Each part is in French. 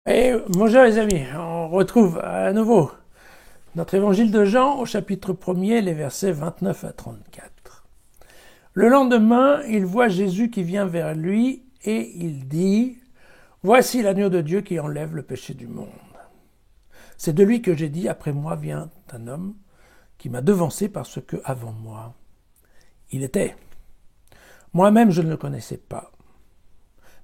Et bonjour les amis, on retrouve à nouveau notre évangile de Jean au chapitre 1er, les versets 29 à 34. Le lendemain, il voit Jésus qui vient vers lui et il dit « Voici l'agneau de Dieu qui enlève le péché du monde. C'est de lui que j'ai dit, après moi vient un homme qui m'a devancé parce que avant moi, il était. Moi-même, je ne le connaissais pas.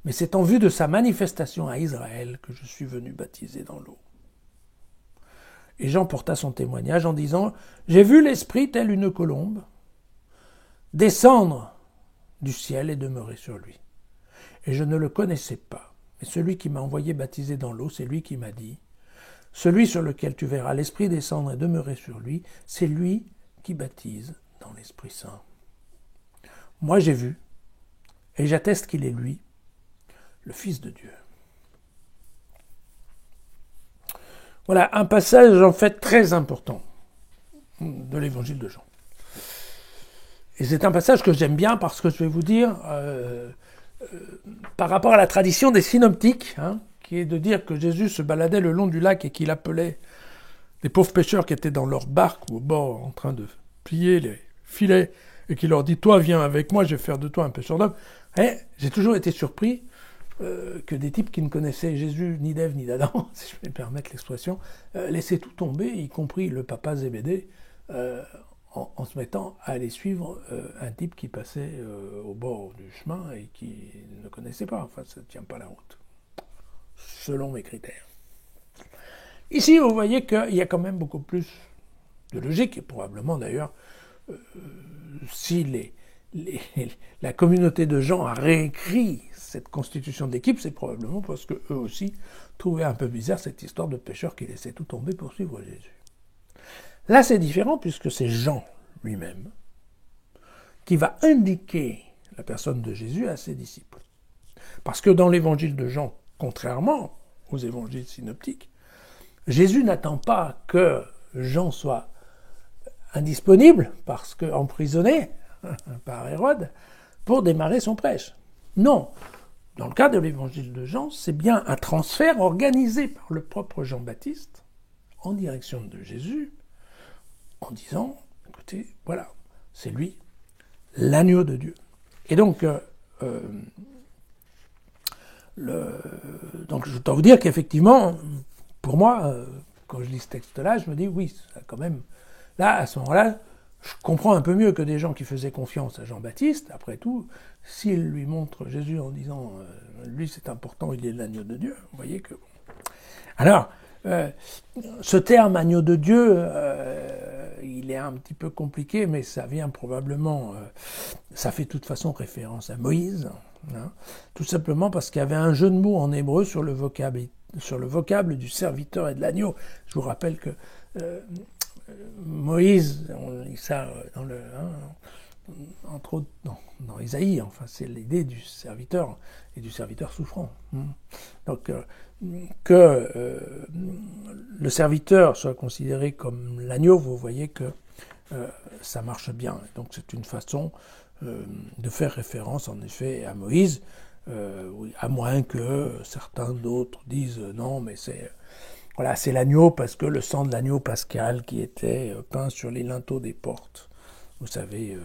Mais c'est en vue de sa manifestation à Israël que je suis venu baptiser dans l'eau. » Et Jean porta son témoignage en disant « J'ai vu l'Esprit tel une colombe descendre du ciel et demeurer sur lui. Et je ne le connaissais pas. Mais celui qui m'a envoyé baptiser dans l'eau, c'est lui qui m'a dit « Celui sur lequel tu verras l'Esprit descendre et demeurer sur lui, c'est lui qui baptise dans l'Esprit Saint. » Moi j'ai vu, et j'atteste qu'il est lui, le Fils de Dieu. Voilà un passage en fait très important de l'évangile de Jean. Et c'est un passage que j'aime bien parce que je vais vous dire, par rapport à la tradition des synoptiques, qui est de dire que Jésus se baladait le long du lac et qu'il appelait des pauvres pêcheurs qui étaient dans leur barque ou au bord en train de plier les filets et qui leur dit « Toi, viens avec moi, je vais faire de toi un pêcheur d'hommes ». J'ai toujours été surpris que des types qui ne connaissaient Jésus ni d'Ève ni d'Adam, si je vais me permettre l'expression, laissaient tout tomber, y compris le papa Zébédée, en se mettant à aller suivre un type qui passait au bord du chemin et qui ne connaissait pas. Enfin, ça ne tient pas la route, selon mes critères. Ici, vous voyez qu'il y a quand même beaucoup plus de logique, et probablement d'ailleurs, si la communauté de gens a réécrit cette constitution d'équipe, c'est probablement parce qu'eux aussi trouvaient un peu bizarre cette histoire de pêcheurs qui laissaient tout tomber pour suivre Jésus. Là, c'est différent puisque c'est Jean lui-même qui va indiquer la personne de Jésus à ses disciples. Parce que dans l'évangile de Jean, contrairement aux évangiles synoptiques, Jésus n'attend pas que Jean soit indisponible, parce qu'emprisonné par Hérode, pour démarrer son prêche. Non. Dans le cas de l'évangile de Jean, c'est bien un transfert organisé par le propre Jean-Baptiste en direction de Jésus, en disant, écoutez, voilà, c'est lui, l'agneau de Dieu. Et donc, donc je dois vous dire qu'effectivement, pour moi, quand je lis ce texte-là, je me dis, oui, ça quand même, là, à ce moment-là, je comprends un peu mieux que des gens qui faisaient confiance à Jean-Baptiste. Après tout, s'il lui montre Jésus en disant, lui c'est important, il est l'agneau de Dieu, vous voyez que... Alors, ce terme agneau de Dieu, il est un petit peu compliqué, mais ça vient probablement, ça fait de toute façon référence à Moïse, tout simplement parce qu'il y avait un jeu de mots en hébreu sur le vocable du serviteur et de l'agneau. Je vous rappelle que Moïse, on lit ça dans le, entre autres dans Isaïe, enfin c'est l'idée du serviteur et du serviteur souffrant. Donc que le serviteur soit considéré comme l'agneau, vous voyez que ça marche bien. Donc c'est une façon de faire référence en effet à Moïse, à moins que certains d'autres disent non, mais c'est... Voilà, c'est l'agneau parce que le sang de l'agneau pascal qui était peint sur les linteaux des portes, vous savez,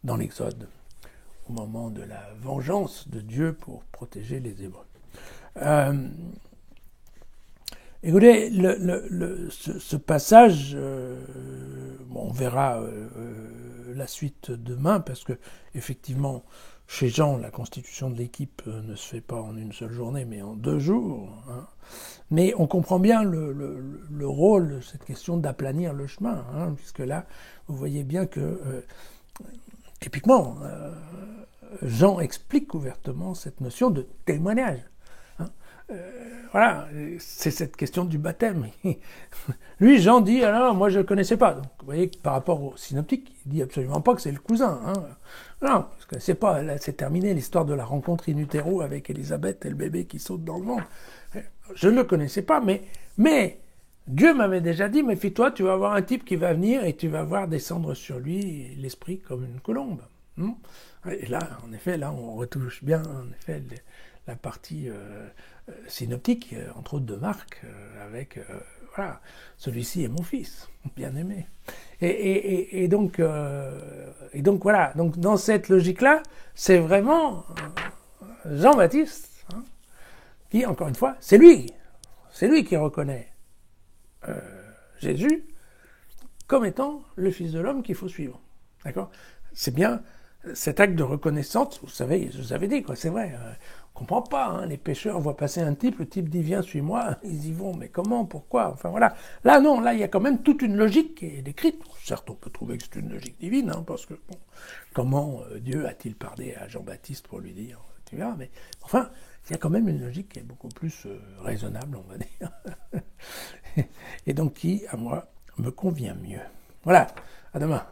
dans l'Exode, au moment de la vengeance de Dieu pour protéger les Hébreux. Écoutez, ce passage, bon, on verra la suite demain, parce que effectivement, chez Jean, la constitution de l'équipe ne se fait pas en une seule journée, mais en 2 jours. Mais on comprend bien le rôle de cette question d'aplanir le chemin, puisque là, vous voyez bien que, typiquement, Jean explique ouvertement cette notion de témoignage. Voilà, c'est cette question du baptême. Lui, Jean dit, alors moi je ne connaissais pas. Donc, vous voyez que par rapport au synoptique, il dit absolument pas que c'est le cousin. Non, parce que c'est pas, là, c'est terminé l'histoire de la rencontre in utero avec Élisabeth et le bébé qui saute dans le ventre. Je ne le connaissais pas, mais Dieu m'avait déjà dit, méfie-toi, tu vas avoir un type qui va venir et tu vas voir descendre sur lui l'esprit comme une colombe. Et là, en effet, là, on retouche bien, en effet, la partie synoptique, entre autres de Marc, avec voilà, celui-ci est mon fils, bien aimé. Et donc voilà, donc dans cette logique-là, c'est vraiment Jean-Baptiste qui, encore une fois, c'est lui qui reconnaît Jésus comme étant le Fils de l'homme qu'il faut suivre. D'accord ? C'est bien cet acte de reconnaissance, vous savez, je vous avais dit, quoi, c'est vrai, on comprend pas, les pêcheurs voient passer un type, le type dit viens, suis-moi, ils y vont, mais comment, pourquoi, enfin voilà. Là non, là il y a quand même toute une logique qui est décrite. Certes, on peut trouver que c'est une logique divine, parce que bon, comment Dieu a-t-il parlé à Jean-Baptiste pour lui dire, tu verras, mais enfin, il y a quand même une logique qui est beaucoup plus raisonnable, on va dire, et donc qui, à moi, me convient mieux. Voilà, à demain.